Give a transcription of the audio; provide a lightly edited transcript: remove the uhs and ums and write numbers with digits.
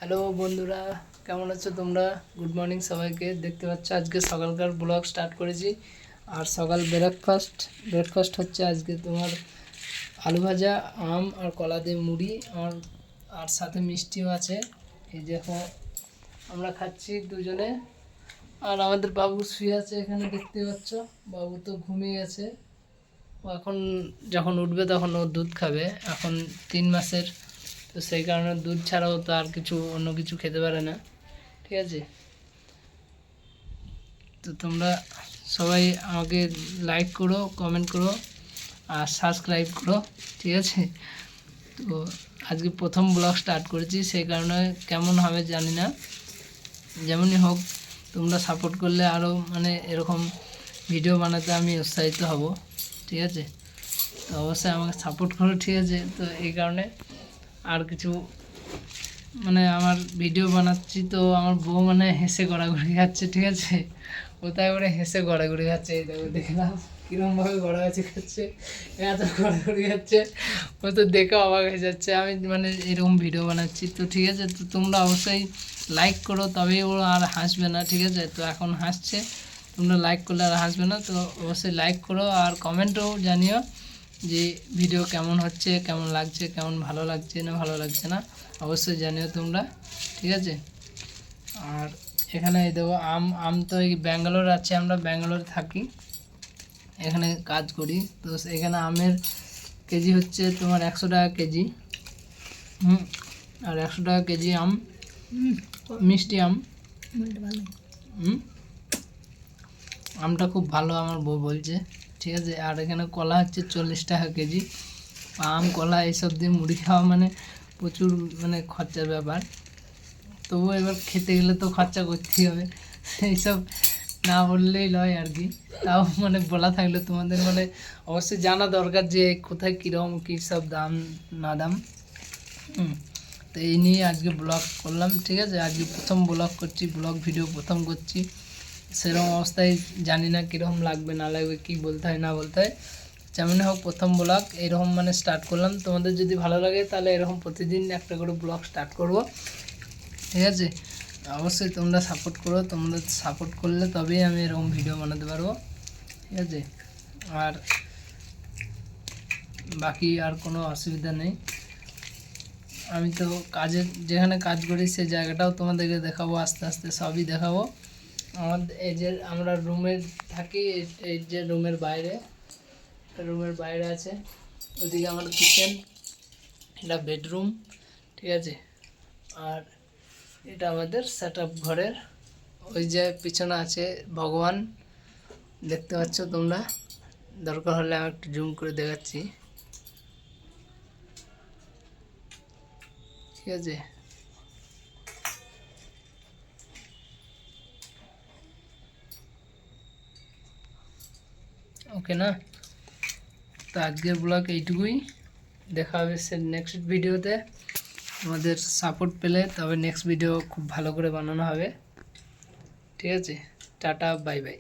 Hello বন্ধুরা, কেমন আছো তোমরা? গুড মর্নিং সবাইকে। দেখতে পাচ্ছ আজকে সকালকার ব্লগ স্টার্ট করেছি। আর সকাল ব্রেকফাস্ট হচ্ছে আজকে তোমার আলু ভাজা, আম আর কলা দিয়ে মুড়ি, আর সাথে মিষ্টিও আছে। এই দেখো আমরা খাচ্ছি দুজনে। আর আমাদের বাবু শুয়ে আছে এখানে, দেখতে পাচ্ছ। বাবু তো ঘুমিয়ে গেছে। ও এখন যখন উঠবে তখন ও দুধ খাবে। এখন 3 মাসের, তো সেই কারণে দুধ ছাড়াও তো আর কিছু অন্য কিছু খেতে পারে না। ঠিক আছে, তো তোমরা সবাই আমাকে লাইক করো, কমেন্ট করো আর সাবস্ক্রাইব করো। ঠিক আছে, তো আজকে প্রথম ব্লগ স্টার্ট করেছি, সেই কারণে কেমন হবে জানি না। যেমনই হোক, তোমরা সাপোর্ট করলে আরও এরকম ভিডিও বানাতে আমি উৎসাহিত হব। ঠিক আছে, তো অবশ্যই আমাকে সাপোর্ট করো। ঠিক আছে, তো এই কারণে আর কিছু আমার ভিডিও বানাচ্ছি, তো আমার বউ হেসে গড়াগড়ি খাচ্ছে। ঠিক আছে, কোথায় করে হেসে গড়াগড়ি খাচ্ছে। এই দেখো, দেখলাম কীরকমভাবে গড়াগড়ি খাচ্ছে, এত গড়াগড়ি খাচ্ছে। ও তো দেখে অবাক হয়ে যাচ্ছে আমি এরকম ভিডিও বানাচ্ছি। তো ঠিক আছে, তো তোমরা অবশ্যই লাইক করো, তবেই ও আর হাসবে না। ঠিক আছে, তো এখন হাসছে, তোমরা লাইক করলে আর হাসবে না। তো অবশ্যই লাইক করো আর কমেন্টও জানিও যে ভিডিও কেমন হচ্ছে, কেমন লাগছে, কেমন ভালো লাগছে না ভালো লাগছে না, অবশ্যই জানিও তোমরা। ঠিক আছে, আর এখানে দেবো আম তো এই ব্যাঙ্গালোর আছে, আমরা ব্যাঙ্গালোরে থাকি, এখানে কাজ করি। তো এখানে আমের কেজি হচ্ছে তোমার 100 টাকা কেজি। আর 100 টাকা কেজি আম, মিষ্টি আম। আমটা খুব ভালো আমার বউ বলছে। ঠিক আছে, আর এখানে কলা হচ্ছে 40 টাকা কেজি। আম কলা এইসব দিয়ে মুড়ি খাওয়া প্রচুর খরচার ব্যাপার। তবুও এবার খেতে গেলে তো খরচা করতেই হবে, এইসব না বললেই নয় আর কি। তাও বলা থাকলে তোমাদের অবশ্যই জানা দরকার যে কোথায় কীরকম কী সব দাম না দাম। তো এই নিয়ে আজকে ব্লগ করলাম। ঠিক আছে, আজকে প্রথম ব্লগ করছি, ব্লগ ভিডিও প্রথম করছি। সেরকম অবস্থায় জানি না কীরকম লাগবে না লাগবে, কী বলতে হয় না বলতে হয়। যেমন হোক, প্রথম ব্লগ এরকম স্টার্ট করলাম। তোমাদের যদি ভালো লাগে তাহলে এরকম প্রতিদিন একটা করে ব্লগ স্টার্ট করব। ঠিক আছে, অবশ্যই তোমরা সাপোর্ট করো, তোমরা সাপোর্ট করলে তবেই আমি এরকম ভিডিও বানাতে পারবো। ঠিক আছে, আর বাকি আর কোনো অসুবিধা নেই। আমি তো যেখানে কাজ করি সেই জায়গাটাও তোমাদেরকে দেখাবো, আস্তে আস্তে সবই দেখাবো। এই যে আমরা রুমে থাকি, এই যে রুমের বাইরে আছে, ওইদিকে আমার কিচেন, এটা বেডরুম। ঠিক আছে, আর এটা আমাদের সেট আপ ঘরের। ওই যে পিছনে আছে ভগবান, দেখতে পাচ্ছ তোমরা। দরকার হলে আমি একটু জুম করে দেখাচ্ছি। ঠিক আছে, ওকে না? তো আজকের ব্লগ এইটুকুই, দেখা হবে সে নেক্সট ভিডিওতে। আমাদের সাপোর্ট পেলে তবে নেক্সট ভিডিও খুব ভালো করে বানানো হবে। ঠিক আছে, টাটা, বাই বাই।